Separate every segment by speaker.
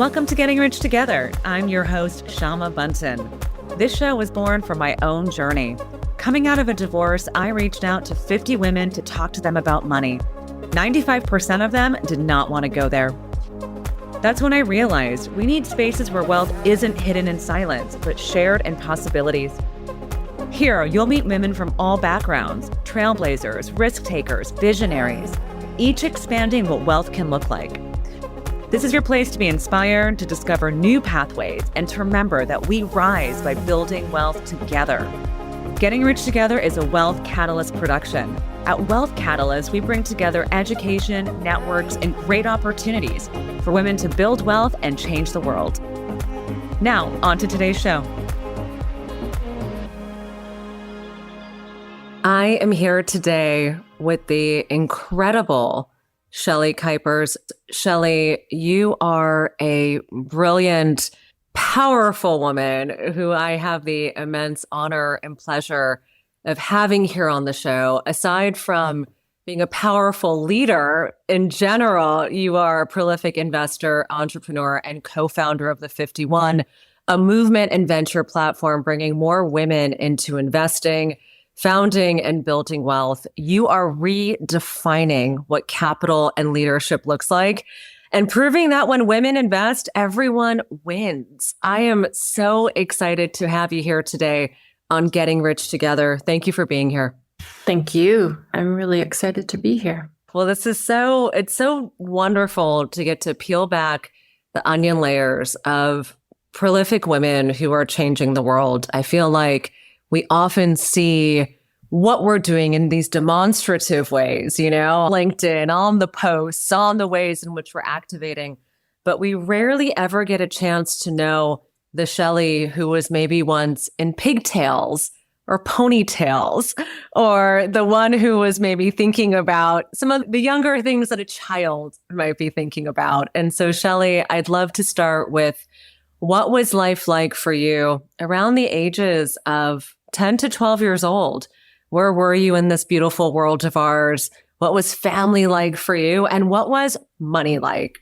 Speaker 1: Welcome to Getting Rich Together. I'm your host, Syama Bunten. This show was born from my own journey. Coming out of a divorce, I reached out to 50 women to talk to them about money. 95% of them did not want to go there. That's when I realized we need spaces where wealth isn't hidden in silence, but shared in possibilities. Here, you'll meet women from all backgrounds, trailblazers, risk takers, visionaries, each expanding what wealth can look like. This is your place to be inspired, to discover new pathways, and to remember that we rise by building wealth together. Getting Rich Together is a Wealth Catalyst production. At Wealth Catalyst, we bring together education, networks, and great opportunities for women to build wealth and change the world. Now, on to today's show. I am here today with the incredible Shelley Kuipers. Shelley, you are a brilliant, powerful woman who I have the immense honor and pleasure of having here on the show. Aside from being a powerful leader in general, you are a prolific investor, entrepreneur, and co-founder of the 51, a movement and venture platform bringing more women into investing, founding and building wealth. You are redefining what capital and leadership looks like and proving that when women invest, everyone wins. I am so excited to have you here today on Getting Rich Together. Thank you for being here.
Speaker 2: Thank you. I'm really excited to be here.
Speaker 1: Well, it's so wonderful to get to peel back the onion layers of prolific women who are changing the world. I feel like we often see what we're doing in these demonstrative ways, LinkedIn, on the posts, on the ways in which we're activating. But we rarely ever get a chance to know the Shelley who was maybe once in pigtails or ponytails, or the one who was maybe thinking about some of the younger things that a child might be thinking about. And so, Shelley, I'd love to start with, what was life like for you around the ages of 10 to 12 years old? Where were you in this beautiful world of ours? What was family like for you? And what was money like?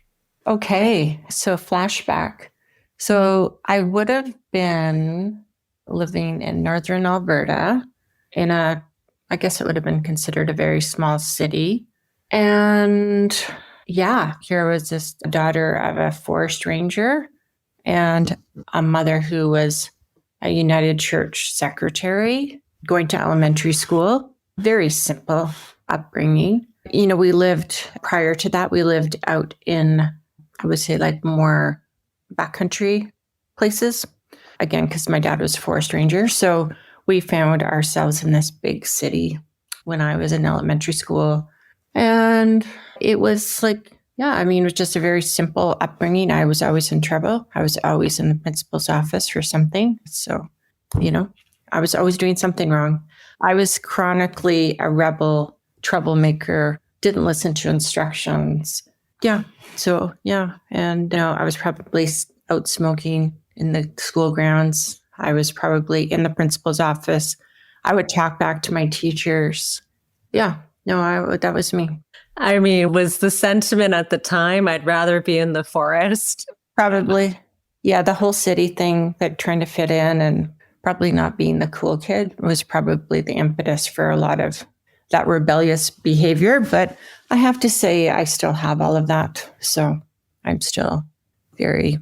Speaker 2: Okay, so flashback. So I would have been living in Northern Alberta in I guess it would have been considered a very small city. And yeah, here was this daughter of a forest ranger and a mother who was a United Church secretary, going to elementary school. Very simple upbringing. Prior to that, we lived out in, I would say, like more backcountry places. Again, because my dad was a forest ranger. So we found ourselves in this big city when I was in elementary school. And it was like, it was just a very simple upbringing. I was always in trouble. I was always in the principal's office for something. So, I was always doing something wrong. I was chronically a rebel, troublemaker, didn't listen to instructions. Yeah. So, yeah. And I was probably out smoking in the school grounds. I was probably in the principal's office. I would talk back to my teachers. Yeah. No, that was me.
Speaker 1: I mean, was the sentiment at the time, I'd rather be in the forest?
Speaker 2: Probably. Yeah, the whole city thing, that trying to fit in and probably not being the cool kid was probably the impetus for a lot of that rebellious behavior. But I have to say, I still have all of that. So I'm still very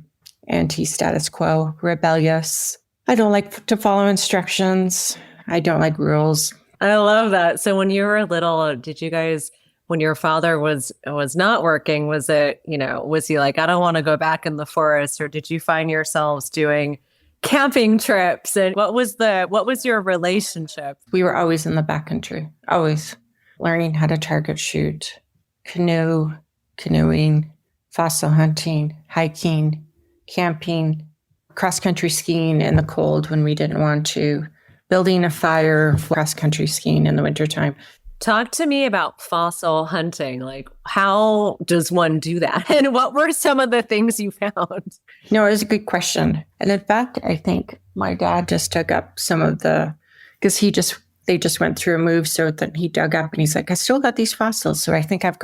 Speaker 2: anti-status quo, rebellious. I don't like to follow instructions. I don't like rules.
Speaker 1: I love that. So when you were little, did you guys, when your father was not working, was it, was he like, I don't want to go back in the forest? Or did you find yourselves doing camping trips? And what was your relationship?
Speaker 2: We were always in the backcountry, always learning how to target shoot, canoeing, fossil hunting, hiking, camping, cross-country skiing in the cold when we didn't want to, building a fire, cross-country skiing in the wintertime.
Speaker 1: Talk to me about fossil hunting. Like, how does one do that? And what were some of the things you found?
Speaker 2: No, it was a good question. And in fact, I think my dad just dug up some of because they just went through a move. So that he dug up and he's like, I still got these fossils. So I think I've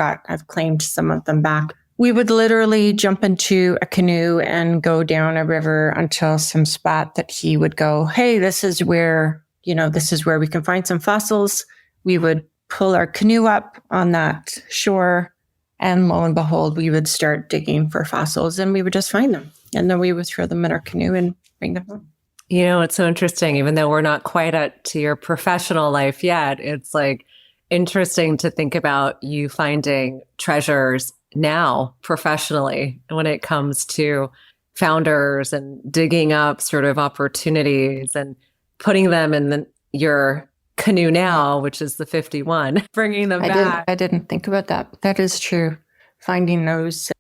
Speaker 2: claimed some of them back. We would literally jump into a canoe and go down a river until some spot that he would go, hey, this is where we can find some fossils. We would pull our canoe up on that shore, and lo and behold, we would start digging for fossils, and we would just find them. And then we would throw them in our canoe and bring them home.
Speaker 1: It's so interesting. Even though we're not quite to your professional life yet, it's like interesting to think about you finding treasures now professionally when it comes to founders and digging up sort of opportunities and putting them in your canoe now, which is the 51, bringing them back.
Speaker 2: I didn't think about that, but that is true. Finding those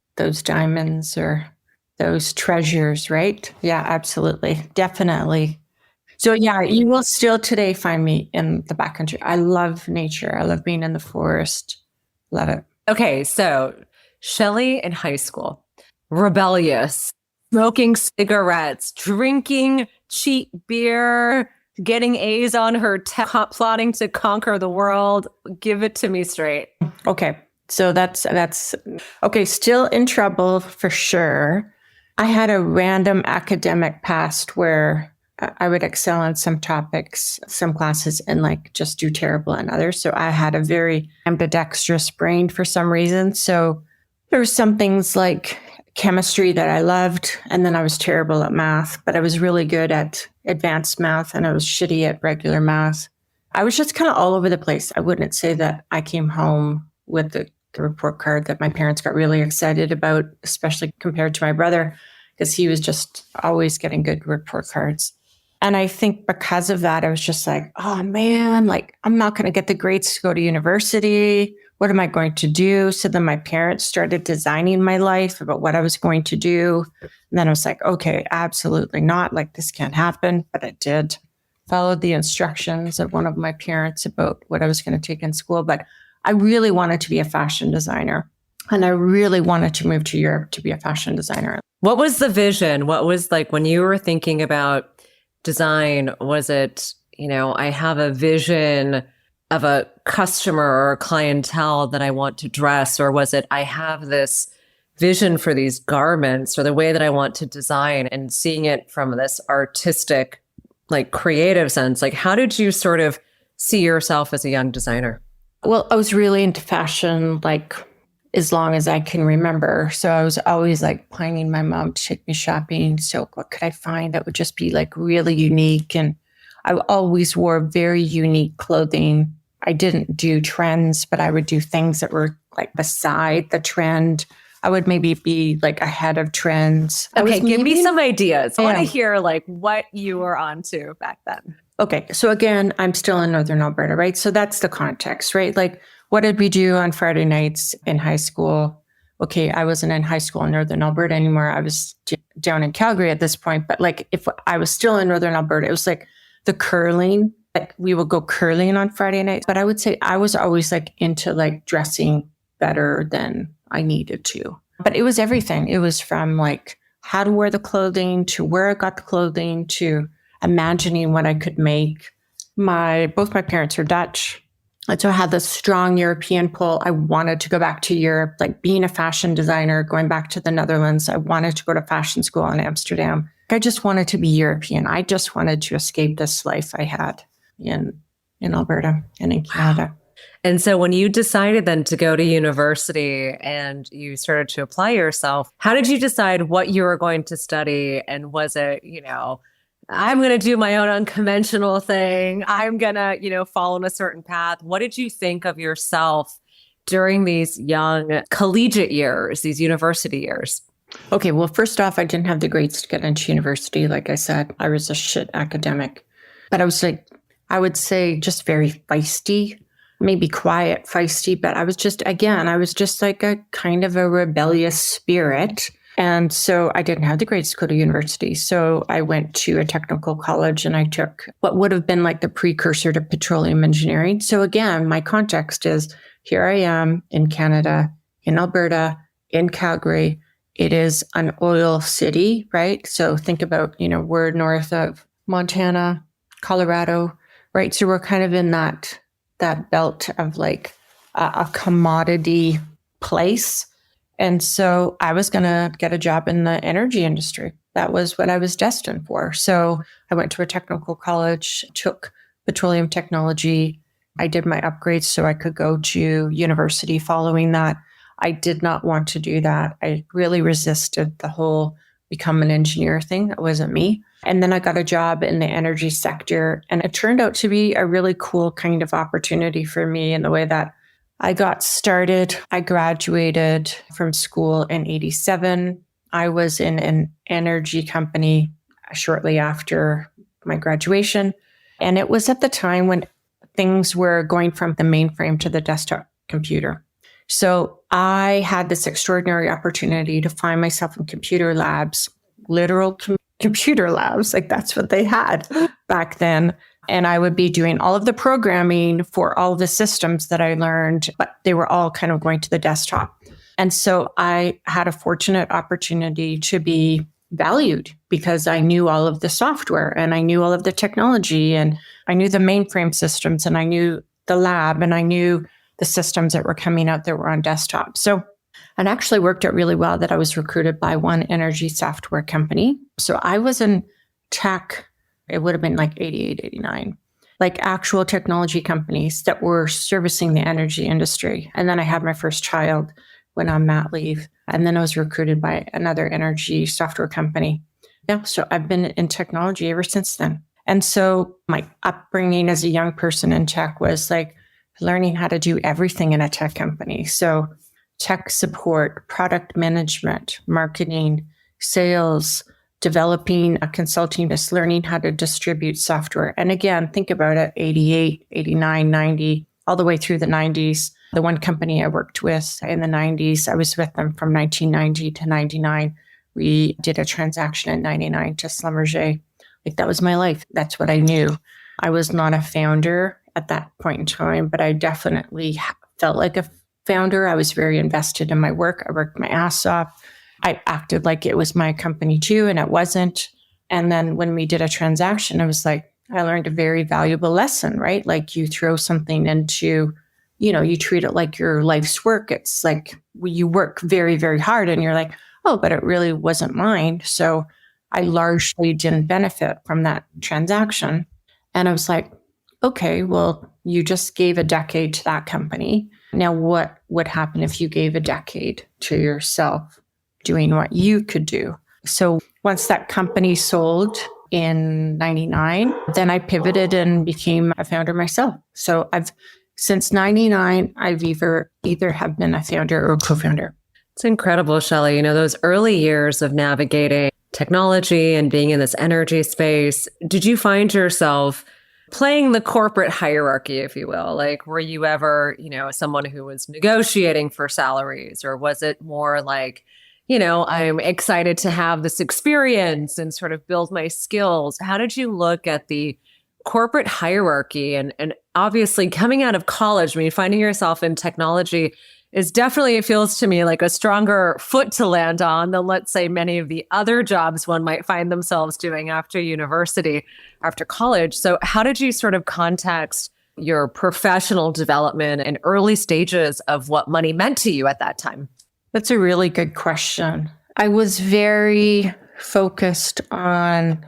Speaker 2: diamonds or those treasures, right? Yeah, absolutely. Definitely. So yeah, you will still today find me in the backcountry. I love nature. I love being in the forest. Love it.
Speaker 1: Okay, so Shelley in high school, rebellious, smoking cigarettes, drinking cheap beer, getting A's on her plotting to conquer the world. Give it to me straight.
Speaker 2: Okay, so that's okay. Still in trouble for sure. I had a random academic past where I would excel in some topics, some classes, and like just do terrible in others. So I had a very ambidextrous brain for some reason. So there were some things like chemistry that I loved, and then I was terrible at math, but I was really good at advanced math, and I was shitty at regular math. I was just kind of all over the place. I wouldn't say that I came home with the report card that my parents got really excited about, especially compared to my brother, because he was just always getting good report cards. And I think because of that, I was just like, oh man, like I'm not going to get the grades to go to university. What am I going to do? So then my parents started designing my life about what I was going to do. And then I was like, okay, absolutely not. Like this can't happen. But it did. Followed the instructions of one of my parents about what I was going to take in school. But I really wanted to be a fashion designer. And I really wanted to move to Europe to be a fashion designer.
Speaker 1: What was the vision? What was like when you were thinking about design? Was it, I have a vision of a customer or a clientele that I want to dress? Or was it, I have this vision for these garments or the way that I want to design, and seeing it from this artistic, like creative sense? Like, how did you sort of see yourself as a young designer?
Speaker 2: Well, I was really into fashion, like as long as I can remember. So I was always like pining my mom to take me shopping. So what could I find that would just be like really unique? And I always wore very unique clothing. I didn't do trends, but I would do things that were like beside the trend. I would maybe be like ahead of trends.
Speaker 1: Okay, give me some ideas. I want to hear like what you were onto back then.
Speaker 2: Okay, so again, I'm still in Northern Alberta, right? So that's the context, right? Like, what did we do on Friday nights in high school? Okay, I wasn't in high school in Northern Alberta anymore. I was down in Calgary at this point. But like, if I was still in Northern Alberta, it was like the curling. Like we would go curling on Friday nights. But I would say I was always like into like dressing better than I needed to. But it was everything. It was from like how to wear the clothing to where I got the clothing to imagining what I could make. Both my parents are Dutch. And so I had this strong European pull. I wanted to go back to Europe, like being a fashion designer, going back to the Netherlands. I wanted to go to fashion school in Amsterdam. I just wanted to be European. I just wanted to escape this life I had in Alberta and in Canada.
Speaker 1: And so when you decided then to go to university and you started to apply yourself, how did you decide what you were going to study? And was it, I'm going to do my own unconventional thing. I'm going to, follow in a certain path. What did you think of yourself during these young collegiate years, these university years?
Speaker 2: Okay, well, first off, I didn't have the grades to get into university. Like I said, I was a shit academic. But I was like, I would say just very feisty, maybe quiet, feisty. But I was just like a kind of a rebellious spirit. And so I didn't have the grades to go to university. So I went to a technical college and I took what would have been like the precursor to petroleum engineering. So again, my context is here I am in Canada, in Alberta, in Calgary. It is an oil city, right? So think about, we're north of Montana, Colorado, right? So we're kind of in that belt of like a commodity place. And so I was going to get a job in the energy industry. That was what I was destined for. So I went to a technical college, took petroleum technology. I did my upgrades so I could go to university following that. I did not want to do that. I really resisted the whole become an engineer thing. That wasn't me. And then I got a job in the energy sector, and it turned out to be a really cool kind of opportunity for me in the way that I got started. I graduated from school in 87. I was in an energy company shortly after my graduation. And it was at the time when things were going from the mainframe to the desktop computer. So I had this extraordinary opportunity to find myself in computer labs, literal computer labs, like that's what they had back then. And I would be doing all of the programming for all the systems that I learned, but they were all kind of going to the desktop. And so I had a fortunate opportunity to be valued because I knew all of the software and I knew all of the technology and I knew the mainframe systems and I knew the lab and I knew the systems that were coming out that were on desktop. So it actually worked out really well that I was recruited by one energy software company. So I was in tech, it would have been like 88, 89, like actual technology companies that were servicing the energy industry. And then I had my first child, went on mat leave, and then I was recruited by another energy software company. Yeah, so I've been in technology ever since then. And so my upbringing as a young person in tech was like learning how to do everything in a tech company. So tech support, product management, marketing, sales, developing a consulting, just learning how to distribute software. And again, think about it, 88, 89, 90, all the way through the 90s. The one company I worked with in the 90s, I was with them from 1990 to 99. We did a transaction in 99 to Schlumberger. Like that was my life. That's what I knew. I was not a founder at that point in time, but I definitely felt like a founder. I was very invested in my work. I worked my ass off. I acted like it was my company too, and it wasn't. And then when we did a transaction, I was like, I learned a very valuable lesson, right? Like you throw something into, you treat it like your life's work. It's like you work very, very hard and you're like, oh, but it really wasn't mine. So I largely didn't benefit from that transaction. And I was like, okay, well, you just gave a decade to that company. Now, what would happen if you gave a decade to yourself doing what you could do? So once that company sold in 99, then I pivoted and became a founder myself. So since 99, I've either have been a founder or a co-founder.
Speaker 1: It's incredible, Shelley. Those early years of navigating technology and being in this energy space, did you find yourself playing the corporate hierarchy, if you will? Like, were you ever, someone who was negotiating for salaries? Or was it more like, I'm excited to have this experience and sort of build my skills? How did you look at the corporate hierarchy? And obviously coming out of college, finding yourself in technology is definitely, it feels to me like a stronger foot to land on than, let's say, many of the other jobs one might find themselves doing after university, after college. So how did you sort of context your professional development and early stages of what money meant to you at that time?
Speaker 2: That's a really good question. I was very focused on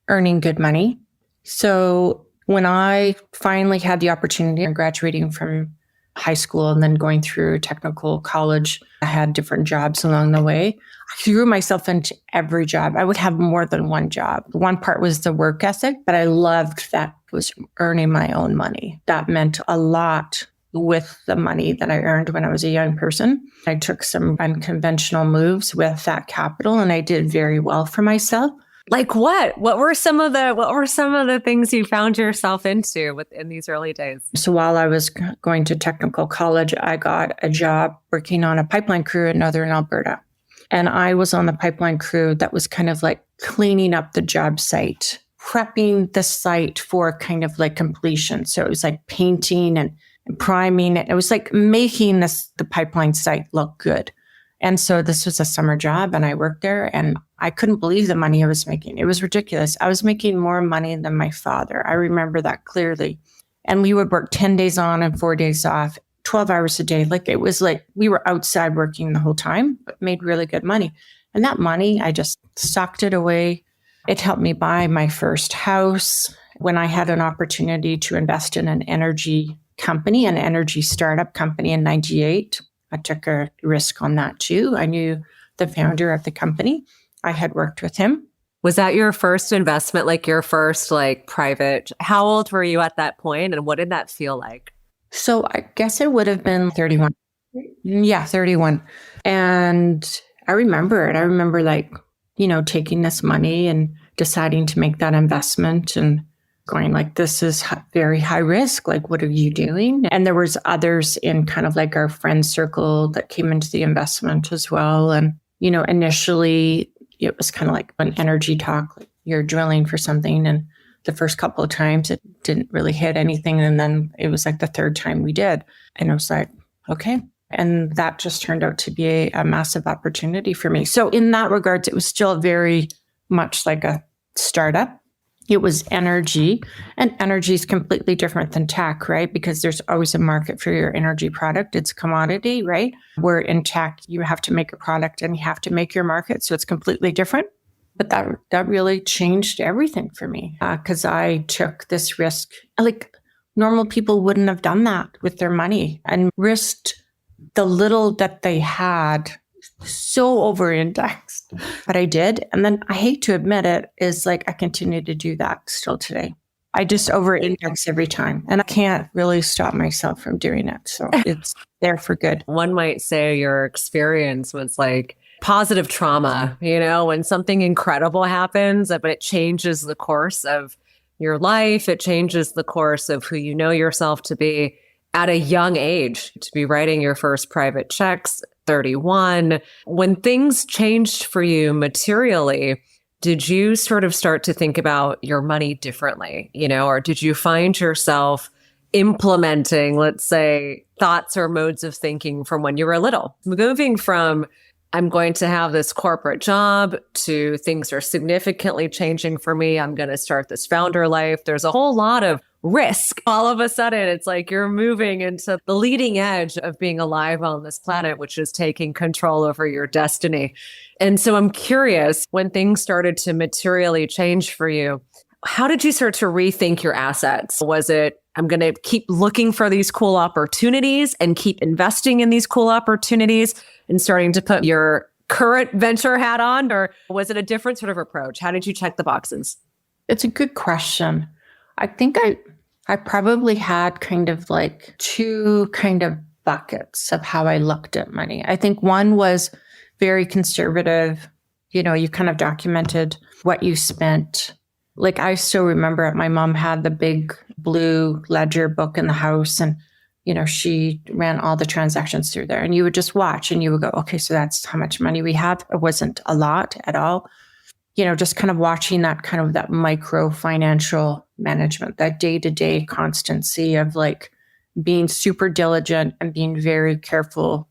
Speaker 2: earning good money. So when I finally had the opportunity of graduating from high school and then going through technical college, I had different jobs along the way. I threw myself into every job. I would have more than one job. One part was the work ethic, but I loved that was earning my own money. That meant a lot with the money that I earned when I was a young person. I took some unconventional moves with that capital and I did very well for myself.
Speaker 1: Like what? What were some of the things you found yourself into within these early days?
Speaker 2: So while I was going to technical college, I got a job working on a pipeline crew in Northern Alberta. And I was on the pipeline crew that was kind of like cleaning up the job site, prepping the site for kind of like completion. So it was like painting and priming it. It was like making the pipeline site look good. And so this was a summer job and I worked there and I couldn't believe the money I was making. It was ridiculous. I was making more money than my father. I remember that clearly. And we would work 10 days on and 4 days off. 12 hours a day. Like it was like we were outside working the whole time, but made really good money. And that money, I just socked it away. It helped me buy my first house. When I had an opportunity to invest in an energy company, an energy startup company in 98, I took a risk on that too. I knew the founder of the company. I had worked with him.
Speaker 1: Was that your first investment, like your first like private? How old were you at that point, and what did that feel like?
Speaker 2: So I guess it would have been 31. Yeah, 31. And I remember it. I remember like, taking this money and deciding to make that investment and going like, this is very high risk. Like, what are you doing? And there was others in kind of like our friend circle that came into the investment as well. And, initially it was kind of like an energy talk, like you're drilling for something. And the first couple of times it didn't really hit anything. And then it was like the third time we did. And I was like, okay. And that just turned out to be a massive opportunity for me. So in that regards, it was still very much like a startup. It was energy, and energy is completely different than tech, right? Because there's always a market for your energy product. It's a commodity, right? Where in tech, you have to make a product and you have to make your market. So it's completely different. But that really changed everything for me because I took this risk. Like normal people wouldn't have done that with their money and risked the little that they had so over-indexed. But I did. And then I hate to admit it, is like I continue to do that still today. I just over-index every time. And I can't really stop myself from doing it. So it's there for good.
Speaker 1: One might say your experience was like positive trauma, when something incredible happens, but it changes the course of your life. It changes the course of who you know yourself to be at a young age, to be writing your first private checks, 31. When things changed for you materially, did you sort of start to think about your money differently, or did you find yourself implementing, let's say, thoughts or modes of thinking from when you were little? Moving from I'm going to have this corporate job to things are significantly changing for me. I'm going to start this founder life. There's a whole lot of risk. All of a sudden, it's like you're moving into the leading edge of being alive on this planet, which is taking control over your destiny. And so I'm curious, when things started to materially change for you, how did you start to rethink your assets? Was it, I'm going to keep looking for these cool opportunities and keep investing in these cool opportunities and starting to put your current venture hat on? Or was it a different sort of approach? How did you check the boxes?
Speaker 2: It's a good question. I think I probably had kind of like two kind of buckets of how I looked at money. I think one was very conservative. You kind of documented what you spent. Like I still remember my mom had the big blue ledger book in the house and, she ran all the transactions through there and you would just watch and you would go, okay, so that's how much money we have. It wasn't a lot at all. Just kind of watching that micro financial management, that day-to-day constancy of like being super diligent and being very careful.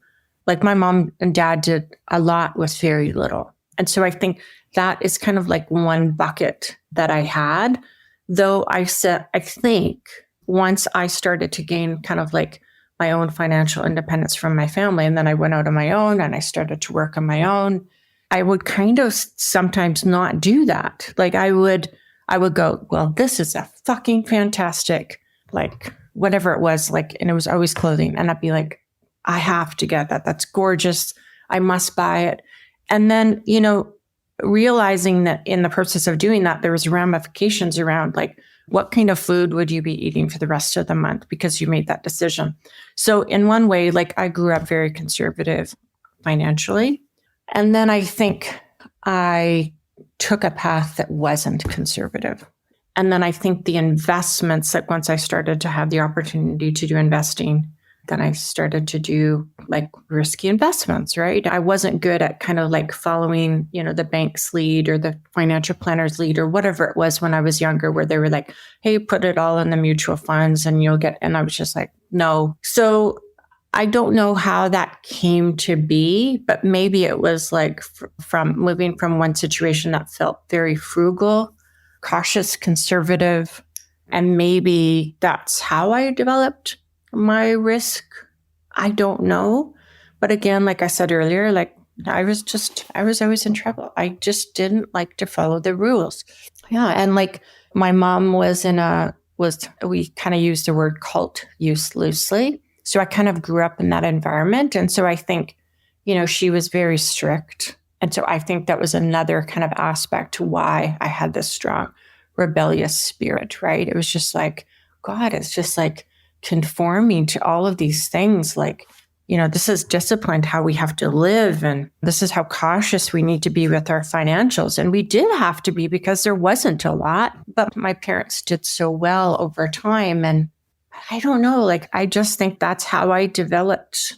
Speaker 2: Like my mom and dad did a lot with very little. And so I think that is kind of like one bucket that I had, though I think once I started to gain kind of like my own financial independence from my family, and then I went out on my own and I started to work on my own, I would kind of sometimes not do that. Like I would go, well, this is a fucking fantastic, like whatever it was, like, and it was always clothing. And I'd be like, I have to get that. That's gorgeous. I must buy it. And then, realizing that in the process of doing that, there was ramifications around like, what kind of food would you be eating for the rest of the month because you made that decision? So in one way, like I grew up very conservative financially. And then I think I took a path that wasn't conservative. And then I think the investments, that once I started to have the opportunity to do investing, then I started to do like risky investments, right? I wasn't good at kind of like following, the bank's lead or the financial planner's lead or whatever it was when I was younger, where they were like, hey, put it all in the mutual funds and you'll get, and I was just like, no. So I don't know how that came to be, but maybe it was like from moving from one situation that felt very frugal, cautious, conservative, and maybe that's how I developed my risk I don't know. But again, like I said earlier, like I was always in trouble. I just didn't like to follow the rules. Yeah. And like my mom we kind of use the word cult use loosely. So I kind of grew up in that environment. And so I think, she was very strict. And so I think that was another kind of aspect to why I had this strong rebellious spirit, right? It was just like, God, it's just like conforming to all of these things. Like, this is disciplined how we have to live. And this is how cautious we need to be with our financials. And we did have to be because there wasn't a lot, but my parents did so well over time. And I don't know, like, I just think that's how I developed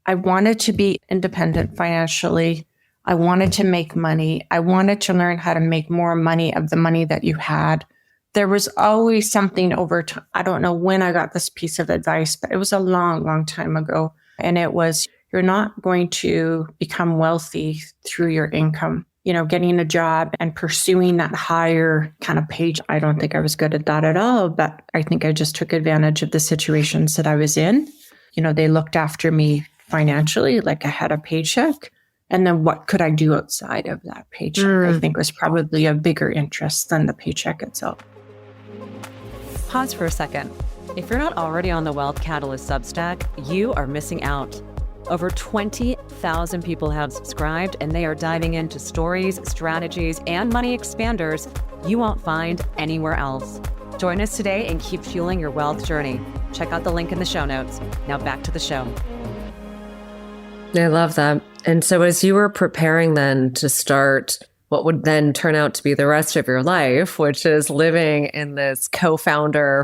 Speaker 2: I wanted to be independent financially. I wanted to make money. I wanted to learn how to make more money of the money that you had. There was always something over time. I don't know when I got this piece of advice, but it was a long, long time ago. And it was, you're not going to become wealthy through your income, getting a job and pursuing that higher kind of page. I don't think I was good at that at all, but I think I just took advantage of the situations that I was in. They looked after me financially, like I had a paycheck. And then what could I do outside of that paycheck? I think was probably a bigger interest than the paycheck itself.
Speaker 1: Pause for a second. If you're not already on the Wealth Catalyst Substack, you are missing out. Over 20,000 people have subscribed, and they are diving into stories, strategies, and money expanders you won't find anywhere else. Join us today and keep fueling your wealth journey. Check out the link in the show notes. Now back to the show.
Speaker 3: I love that. And so as you were preparing then to start what would then turn out to be the rest of your life, which is living in this founder,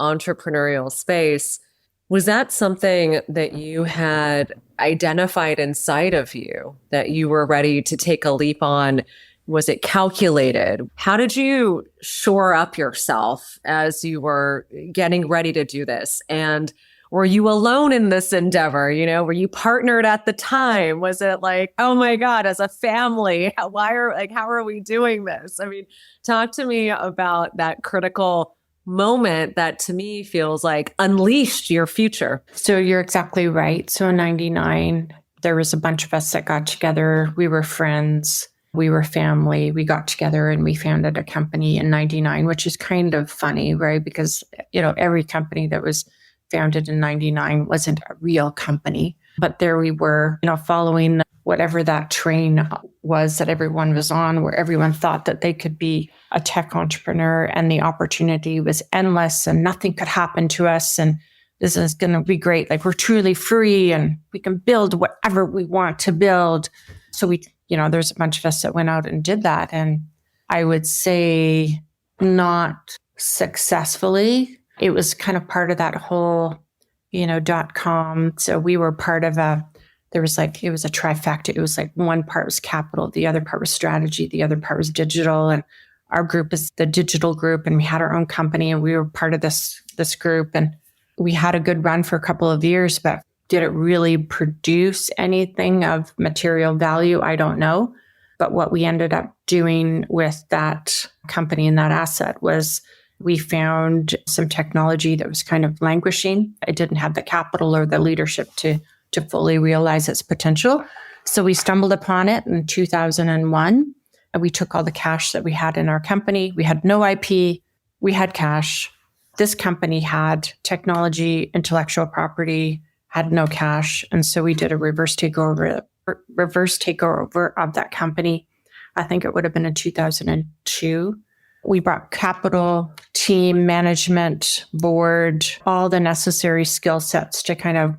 Speaker 3: entrepreneurial space, was that something that you had identified inside of you that you were ready to take a leap on? Was it calculated? How did you shore up yourself as you were getting ready to do this? And were you alone in this endeavor? Were you partnered at the time? Was it like, oh my God, as a family, how are we doing this? I mean, talk to me about that critical moment that to me feels like unleashed your future.
Speaker 2: So you're exactly right. So in 99, there was a bunch of us that got together. We were friends. We were family. We got together and we founded a company in 99, which is kind of funny, right? Because, every company that was founded in 99 wasn't a real company. But there we were, following whatever that train was that everyone was on, where everyone thought that they could be a tech entrepreneur and the opportunity was endless and nothing could happen to us. And this is going to be great. Like, we're truly free and we can build whatever we want to build. So there's a bunch of us that went out and did that. And I would say not successfully. It was kind of part of that whole, .com. So we were part of it was a trifecta. It was like one part was capital, the other part was strategy, the other part was digital. And our group is the digital group. And we had our own company and we were part of this group. And we had a good run for a couple of years, but did it really produce anything of material value? I don't know. But what we ended up doing with that company and that asset was we found some technology that was kind of languishing. It didn't have the capital or the leadership to fully realize its potential. So we stumbled upon it in 2001. And we took all the cash that we had in our company. We had no IP. We had cash. This company had technology, intellectual property, had no cash. And so we did a reverse takeover of that company. I think it would have been in 2002. We brought capital, team, management, board, all the necessary skill sets to kind of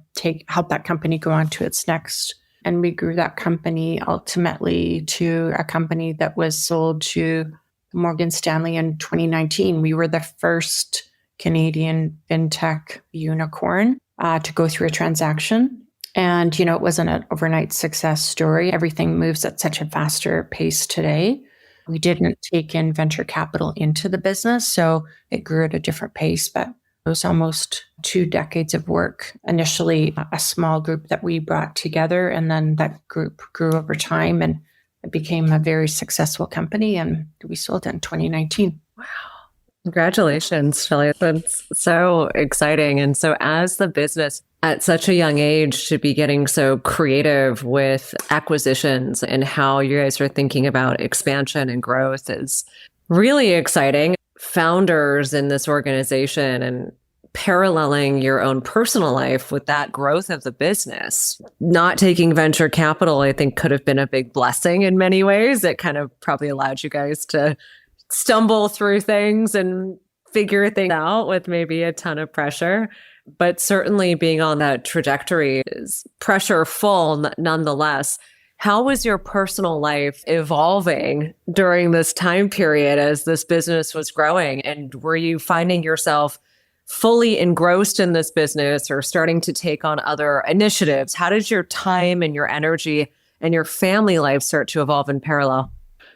Speaker 2: help that company go on to its next. And we grew that company ultimately to a company that was sold to Morgan Stanley in 2019. We were the first Canadian fintech unicorn to go through a transaction. And, it wasn't an overnight success story. Everything moves at such a faster pace today. We didn't take in venture capital into the business, so it grew at a different pace, but it was almost 2 decades of work. Initially, a small group that we brought together, and then that group grew over time, and it became a very successful company, and we sold it in 2019.
Speaker 3: Wow. Congratulations, Shelley. That's so exciting. And so as the business at such a young age should be getting so creative with acquisitions and how you guys are thinking about expansion and growth is really exciting. Founders in this organization and paralleling your own personal life with that growth of the business. Not taking venture capital, I think, could have been a big blessing in many ways. It kind of probably allowed you guys to stumble through things and figure things out with maybe a ton of pressure. But certainly being on that trajectory is pressureful nonetheless. How was your personal life evolving during this time period as this business was growing? And were you finding yourself fully engrossed in this business or starting to take on other initiatives? How did your time and your energy and your family life start to evolve in parallel?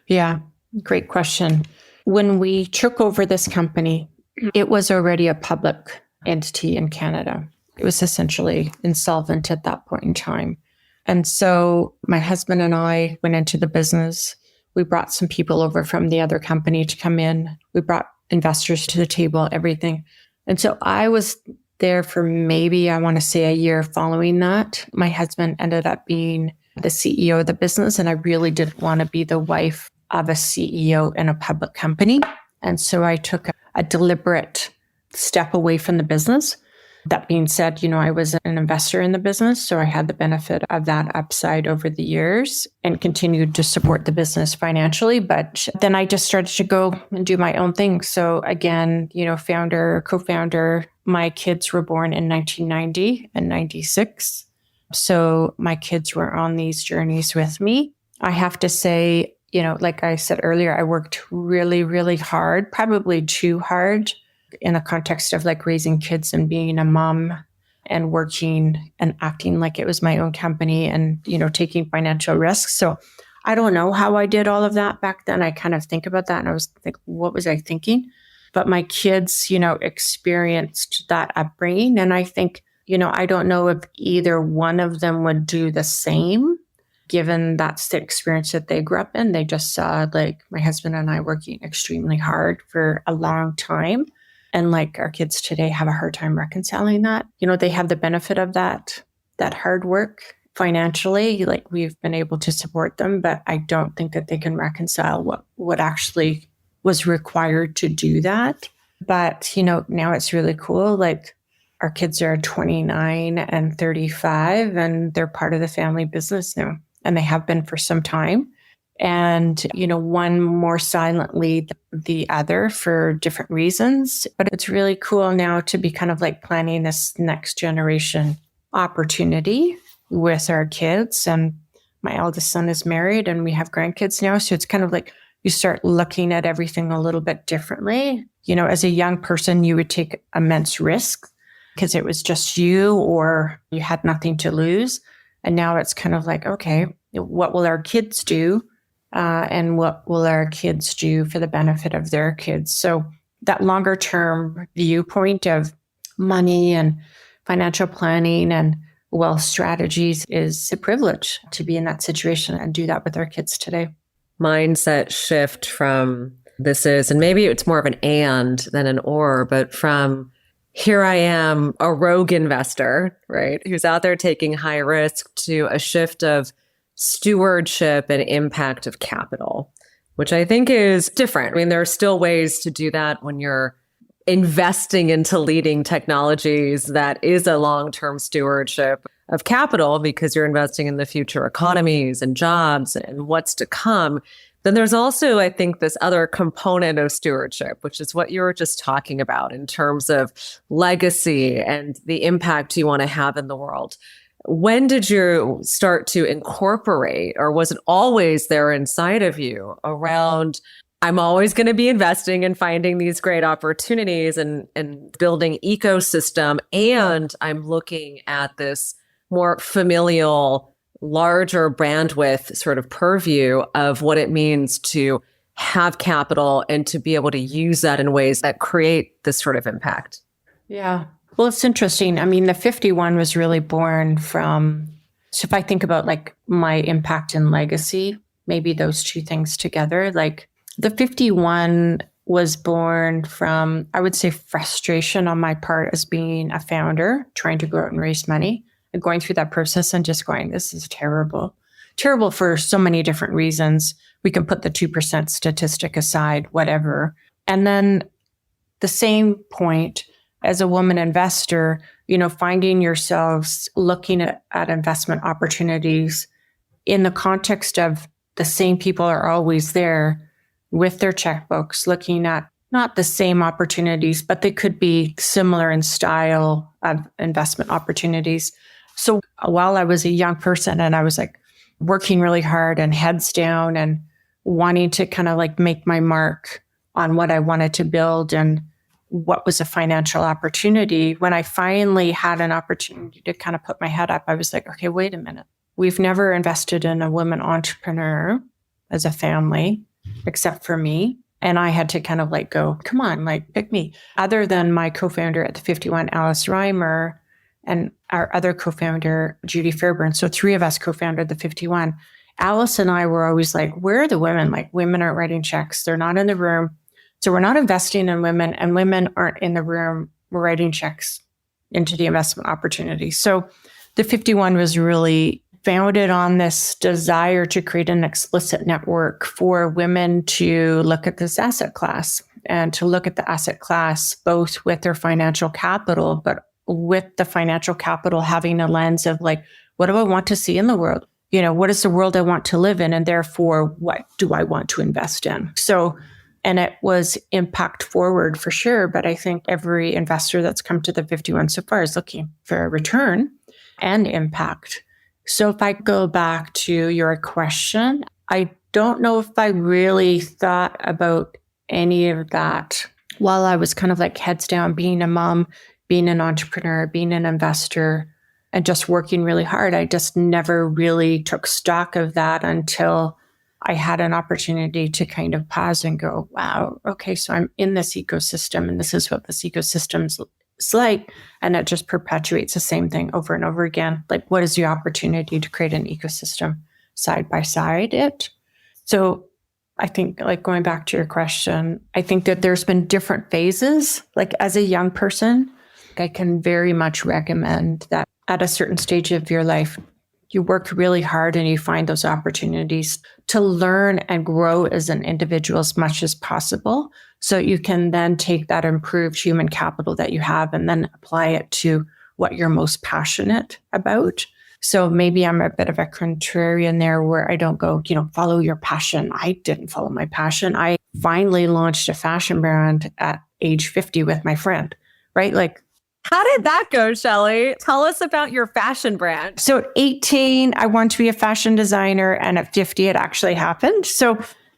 Speaker 2: Yeah, great question. When we took over this company, it was already a public entity in Canada. It was essentially insolvent at that point in time. And so my husband and I went into the business. We brought some people over from the other company to come in. We brought investors to the table, everything. And so I was there for maybe, I want to say, a year following that. My husband ended up being the CEO of the business, and I really didn't want to be the wife of a CEO in a public company. And so I took a deliberate step away from the business. That being said, I was an investor in the business, so I had the benefit of that upside over the years and continued to support the business financially. But then I just started to go and do my own thing. So again, founder, co-founder, my kids were born in 1990 and 96. So my kids were on these journeys with me. I have to say, like I said earlier, I worked really, really hard, probably too hard in the context of like raising kids and being a mom and working and acting like it was my own company and, taking financial risks. So I don't know how I did all of that back then. I kind of think about that and I was like, what was I thinking? But my kids, experienced that upbringing. And I think, I don't know if either one of them would do the same. Given that's the experience that they grew up in, they just saw like my husband and I working extremely hard for a long time. And like our kids today have a hard time reconciling that. They have the benefit of that hard work financially. Like we've been able to support them, but I don't think that they can reconcile what actually was required to do that. But, now it's really cool. Like our kids are 29 and 35 and they're part of the family business now. And they have been for some time. And, one more silently than the other for different reasons. But it's really cool now to be kind of like planning this next generation opportunity with our kids. And my eldest son is married and we have grandkids now. So it's kind of like you start looking at everything a little bit differently. As a young person, you would take immense risks because it was just you or you had nothing to lose. And now it's kind of like, okay, what will our kids do? And what will our kids do for the benefit of their kids? So that longer term viewpoint of money and financial planning and wealth strategies is a privilege to be in that situation and do that with our kids today.
Speaker 3: Mindset shift from this is, and maybe it's more of an and than an or, but from here I am, a rogue investor, right? Who's out there taking high risk to a shift of stewardship and impact of capital, which I think is different. I mean, there are still ways to do that when you're investing into leading technologies. That is a long-term stewardship of capital because you're investing in the future economies and jobs and what's to come. Then there's also, I think, this other component of stewardship, which is what you were just talking about in terms of legacy and the impact you want to have in the world. When did you start to incorporate, or was it always there inside of you around, I'm always going to be investing and finding these great opportunities and building ecosystem, and I'm looking at this more familial, larger bandwidth sort of purview of what it means to have capital and to be able to use that in ways that create this sort of impact?
Speaker 2: Yeah. Well, it's interesting. I mean, the 51 was really born from, so if I think about like my impact and legacy, maybe those two things together, like the 51 was born from, I would say, frustration on my part as being a founder, trying to go out and raise money and going through that process and just going, this is terrible. Terrible for so many different reasons. We can put the 2% statistic aside, whatever. And then the same point as a woman investor, finding yourselves looking at investment opportunities in the context of the same people are always there with their checkbooks, looking at not the same opportunities, but they could be similar in style of investment opportunities. So while I was a young person and I was like working really hard and heads down and wanting to kind of like make my mark on what I wanted to build and what was a financial opportunity, when I finally had an opportunity to kind of put my head up, I was like, okay, wait a minute. We've never invested in a woman entrepreneur as a family, except for me. And I had to kind of like go, come on, like pick me. Other than my co-founder at the 51, Alice Reimer, and our other co-founder, Judy Fairburn. So 3 of us co-founded the 51. Alice and I were always like, where are the women? Like women aren't writing checks. They're not in the room. So we're not investing in women, and women aren't in the room writing checks into the investment opportunity. So the 51 was really founded on this desire to create an explicit network for women to look at this asset class and to look at the asset class both with their financial capital, but with the financial capital having a lens of like, what do I want to see in the world? What is the world I want to live in? And therefore, what do I want to invest in? So, and it was impact forward for sure. But I think every investor that's come to the 51 so far is looking for a return and impact. So if I go back to your question, I don't know if I really thought about any of that while I was kind of like heads down, being a mom, being an entrepreneur, being an investor, and just working really hard. I just never really took stock of that until I had an opportunity to kind of pause and go, wow, okay, so I'm in this ecosystem and this is what this ecosystem's like. And it just perpetuates the same thing over and over again. Like, what is the opportunity to create an ecosystem side by side it? So I think, like, going back to your question, I think that there's been different phases. Like as a young person, I can very much recommend that at a certain stage of your life, you work really hard and you find those opportunities to learn and grow as an individual as much as possible. So you can then take that improved human capital that you have and then apply it to what you're most passionate about. So maybe I'm a bit of a contrarian there where I don't go, follow your passion. I didn't follow my passion. I finally launched a fashion brand at age 50 with my friend, right? Like,
Speaker 3: how did that go, Shelley? Tell us about your fashion brand.
Speaker 2: So at 18, I wanted to be a fashion designer. And at 50, it actually happened. So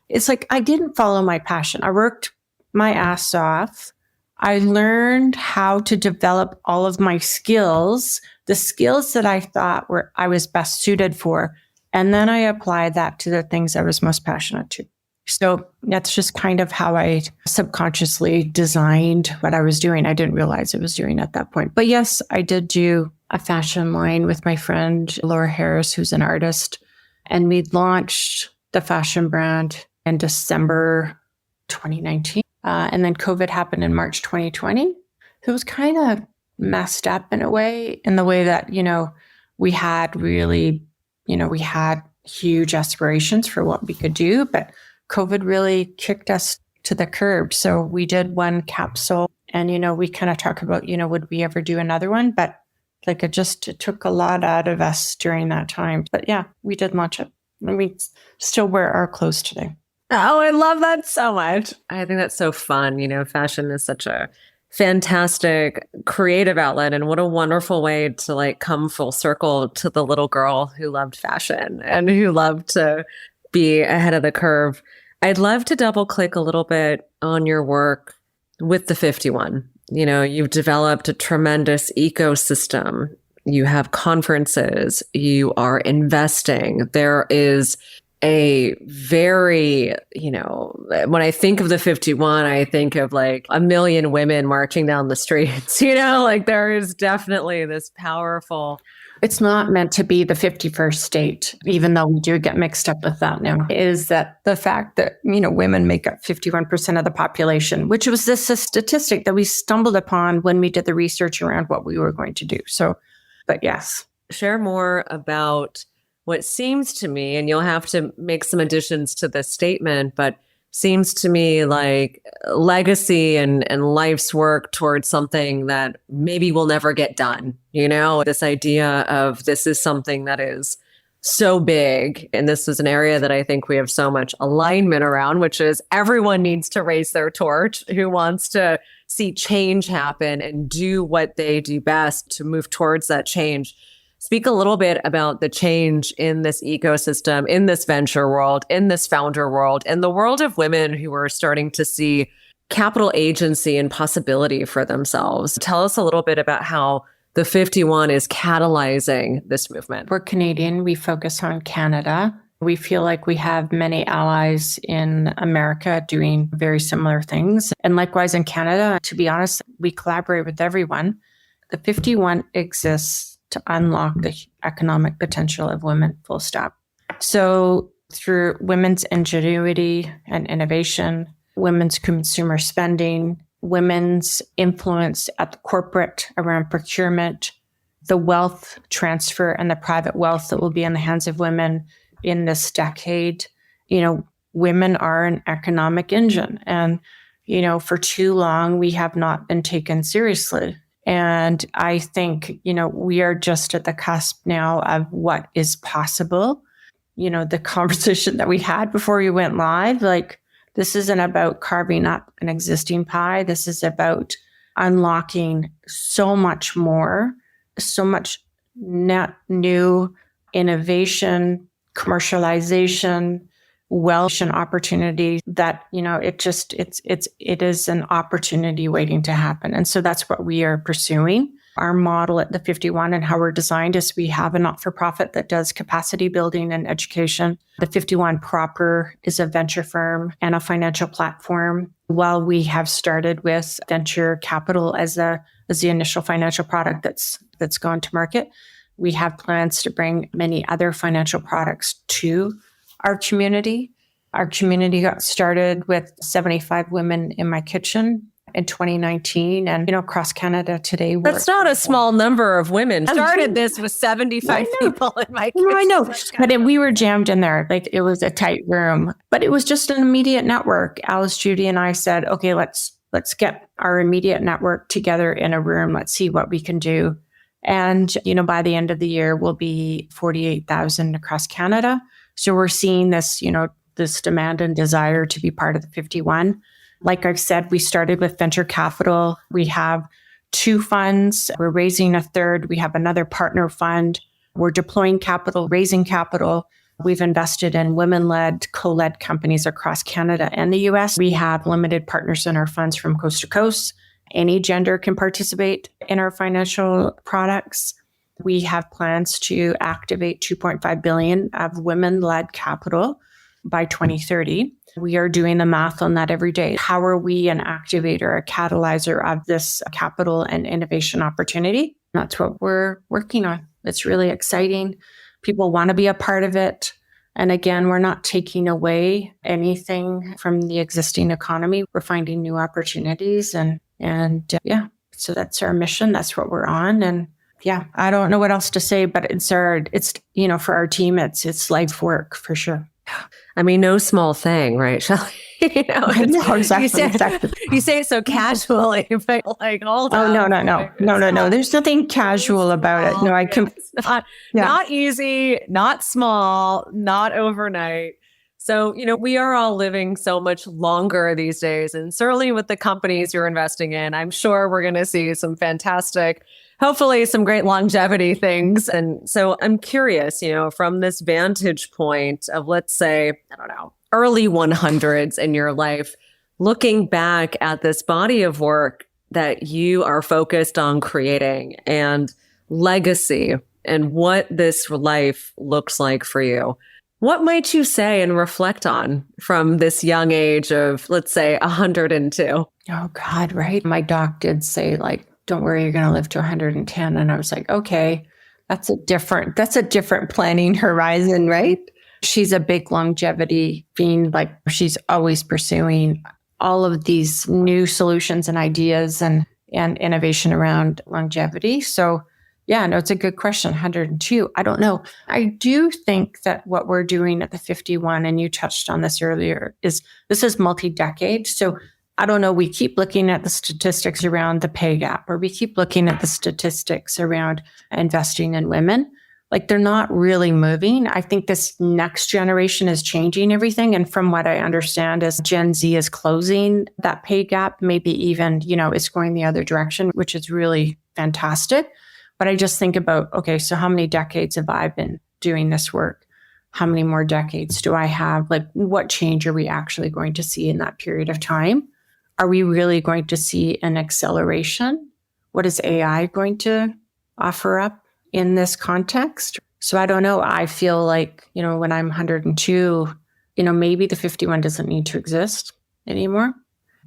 Speaker 2: it's like, I didn't follow my passion. I worked my ass off. I learned how to develop all of my skills, the skills that I thought I was best suited for. And then I applied that to the things I was most passionate to. So that's just kind of how I subconsciously designed what I was doing. I didn't realize I was doing at that point. But yes, I did do a fashion line with my friend, Laura Harris, who's an artist. And we launched the fashion brand in December 2019. And then COVID happened in March 2020. So it was kind of messed up in the way that, we had really, we had huge aspirations for what we could do, but COVID really kicked us to the curb. So we did one capsule and, we kind of talk about, would we ever do another one? But like it took a lot out of us during that time. But yeah, we did launch it. And we still wear our clothes today.
Speaker 3: Oh, I love that so much. I think that's so fun. Fashion is such a fantastic creative outlet. And what a wonderful way to like come full circle to the little girl who loved fashion and who loved to be ahead of the curve. I'd love to double click a little bit on your work with the 51. You've developed a tremendous ecosystem. You have conferences. You are investing. There is a very, when I think of the 51, I think of like a million women marching down the streets, like there is definitely this powerful
Speaker 2: It's not meant to be the 51st state, even though we do get mixed up with that now, is that the fact that, women make up 51% of the population, which was this a statistic that we stumbled upon when we did the research around what we were going to do. So, but yes.
Speaker 3: Share more about what seems to me, and you'll have to make some additions to this statement, but seems to me like legacy and life's work towards something that maybe will never get done. This idea of this is something that is so big. And this is an area that I think we have so much alignment around, which is everyone needs to raise their torch who wants to see change happen and do what they do best to move towards that change. Speak a little bit about the change in this ecosystem, in this venture world, in this founder world, in the world of women who are starting to see capital agency and possibility for themselves. Tell us a little bit about how the 51 is catalyzing this movement.
Speaker 2: We're Canadian. We focus on Canada. We feel like we have many allies in America doing very similar things. And likewise in Canada, to be honest, we collaborate with everyone. The 51 exists to unlock the economic potential of women, full stop. So through women's ingenuity and innovation, women's consumer spending, women's influence at the corporate around procurement, the wealth transfer and the private wealth that will be in the hands of women in this decade, women are an economic engine. And, for too long, we have not been taken seriously. And I think, we are just at the cusp now of what is possible. The conversation that we had before we went live, this isn't about carving up an existing pie. This is about unlocking so much more, so much net new innovation, commercialization, wealth and opportunity that, it is an opportunity waiting to happen. And so that's what we are pursuing. Our model at the 51 and how we're designed is we have a not-for-profit that does capacity building and education. The 51 proper is a venture firm and a financial platform. While we have started with venture capital as the initial financial product that's gone to market, we have plans to bring many other financial products to our community. Our community got started with 75 women in my kitchen in 2019. And, across Canada today.
Speaker 3: That's not a small number of women. Started this with 75 people in my kitchen.
Speaker 2: I know. But we were jammed in there. It was a tight room. But it was just an immediate network. Alice, Judy, and I said, okay, let's get our immediate network together in a room. Let's see what we can do. And, by the end of the year, we'll be 48,000 across Canada. So we're seeing this, this demand and desire to be part of the 51. Like I've said, we started with venture capital. We have 2 funds. We're raising a third. We have another partner fund. We're deploying capital, raising capital. We've invested in women-led, co-led companies across Canada and the US. We have limited partners in our funds from coast to coast. Any gender can participate in our financial products. We have plans to activate $2.5 billion of women-led capital by 2030. We are doing the math on that every day. How are we an activator, a catalyzer of this capital and innovation opportunity? That's what we're working on. It's really exciting. People want to be a part of it. And again, we're not taking away anything from the existing economy. We're finding new opportunities and so that's our mission. That's what we're on. And yeah, I don't know what else to say, but it's for our team, it's life work for sure.
Speaker 3: I mean, no small thing, right, Shelley?
Speaker 2: Exactly.
Speaker 3: You say it so casually, but hold on.
Speaker 2: No. There's nothing casual about it. No,
Speaker 3: it's not easy, not small, not overnight. So, we are all living so much longer these days. And certainly with the companies you're investing in, I'm sure we're going to see some fantastic, hopefully some great longevity things. And so I'm curious, from this vantage point of, let's say, early 100s in your life, looking back at this body of work that you are focused on creating and legacy and what this life looks like for you. What might you say and reflect on from this young age of, let's say, 102?
Speaker 2: Oh, God, right. My doc did say, don't worry, you're going to live to 110. And I was like, okay, That's a different planning horizon, right? She's a big longevity fiend. Like she's always pursuing all of these new solutions and ideas and innovation around longevity. So yeah, no, it's a good question. 102. I don't know. I do think that what we're doing at the 51, and you touched on this earlier, is this is multi-decade. So I don't know. We keep looking at the statistics around the pay gap, or we keep looking at the statistics around investing in women. Like they're not really moving. I think this next generation is changing everything. And from what I understand is Gen Z is closing that pay gap, maybe even, it's going the other direction, which is really fantastic. But I just think about, okay, so how many decades have I been doing this work? How many more decades do I have? Like what change are we actually going to see in that period of time? Are we really going to see an acceleration? What is AI going to offer up in this context? So I don't know. I feel like, when I'm 102, maybe the 51 doesn't need to exist anymore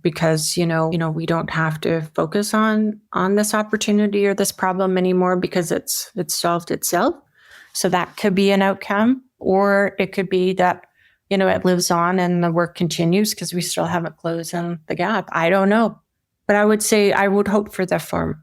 Speaker 2: because, we don't have to focus on this opportunity or this problem anymore because it's solved itself. So that could be an outcome, or it could be that, it lives on and the work continues because we still haven't closed the gap. I don't know. But I would say I would hope for the former.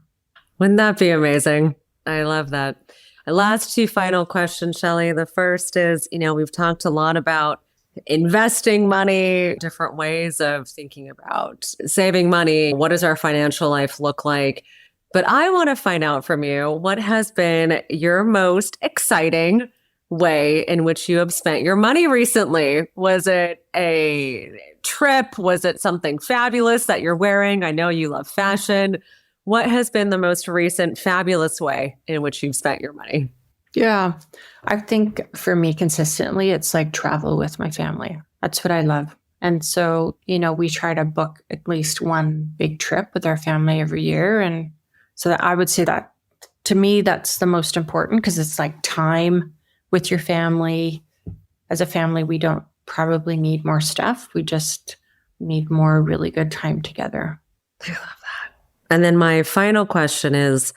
Speaker 3: Wouldn't that be amazing? I love that. Last two final questions, Shelley. The first is, we've talked a lot about investing money, different ways of thinking about saving money. What does our financial life look like? But I want to find out from you, what has been your most exciting way in which you have spent your money recently? Was it a trip? Was it something fabulous that you're wearing? I know you love fashion. What has been the most recent fabulous way in which you've spent your money?
Speaker 2: Yeah, I think for me consistently, it's like travel with my family. That's what I love. And so, we try to book at least one big trip with our family every year. And so that I would say that to me, that's the most important because it's like time with your family. As a family, we don't probably need more stuff. We just need more really good time together.
Speaker 3: I love that. And then my final question is,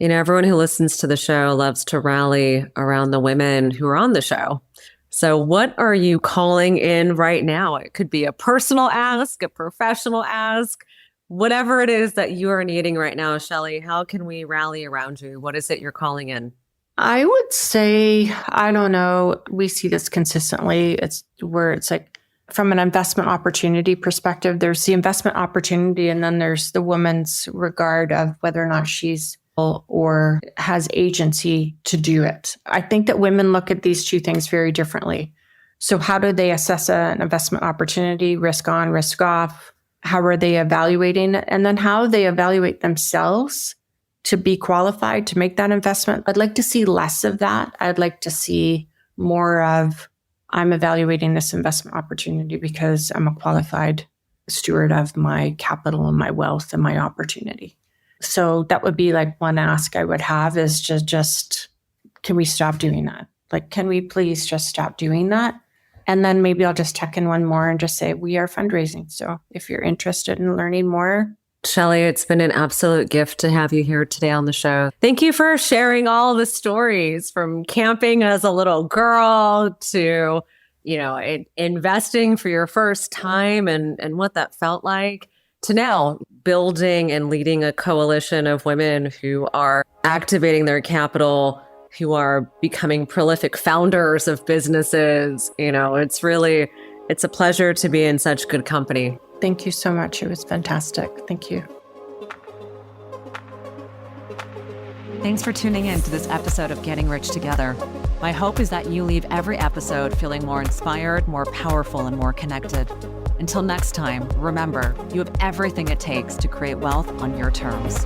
Speaker 3: everyone who listens to the show loves to rally around the women who are on the show. So what are you calling in right now? It could be a personal ask, a professional ask, whatever it is that you are needing right now, Shelley. How can we rally around you? What is it you're calling in?
Speaker 2: I would say, I don't know, we see this consistently. It's like from an investment opportunity perspective, there's the investment opportunity and then there's the woman's regard of whether or not she's or has agency to do it. I think that women look at these two things very differently. So how do they assess an investment opportunity, risk on, risk off? How are they evaluating it? And then how they evaluate themselves to be qualified to make that investment. I'd like to see less of that. I'd like to see more of, I'm evaluating this investment opportunity because I'm a qualified steward of my capital and my wealth and my opportunity. So that would be like one ask I would have is just can we stop doing that? Like, can we please just stop doing that? And then maybe I'll just check in one more and just say, we are fundraising. So if you're interested in learning more.
Speaker 3: Shelley, it's been an absolute gift to have you here today on the show. Thank you for sharing all the stories from camping as a little girl to, investing for your first time and what that felt like, to now building and leading a coalition of women who are activating their capital, who are becoming prolific founders of businesses. It's a pleasure to be in such good company.
Speaker 2: Thank you so much. It was fantastic. Thank you.
Speaker 1: Thanks for tuning in to this episode of Getting Rich Together. My hope is that you leave every episode feeling more inspired, more powerful, and more connected. Until next time, remember, you have everything it takes to create wealth on your terms.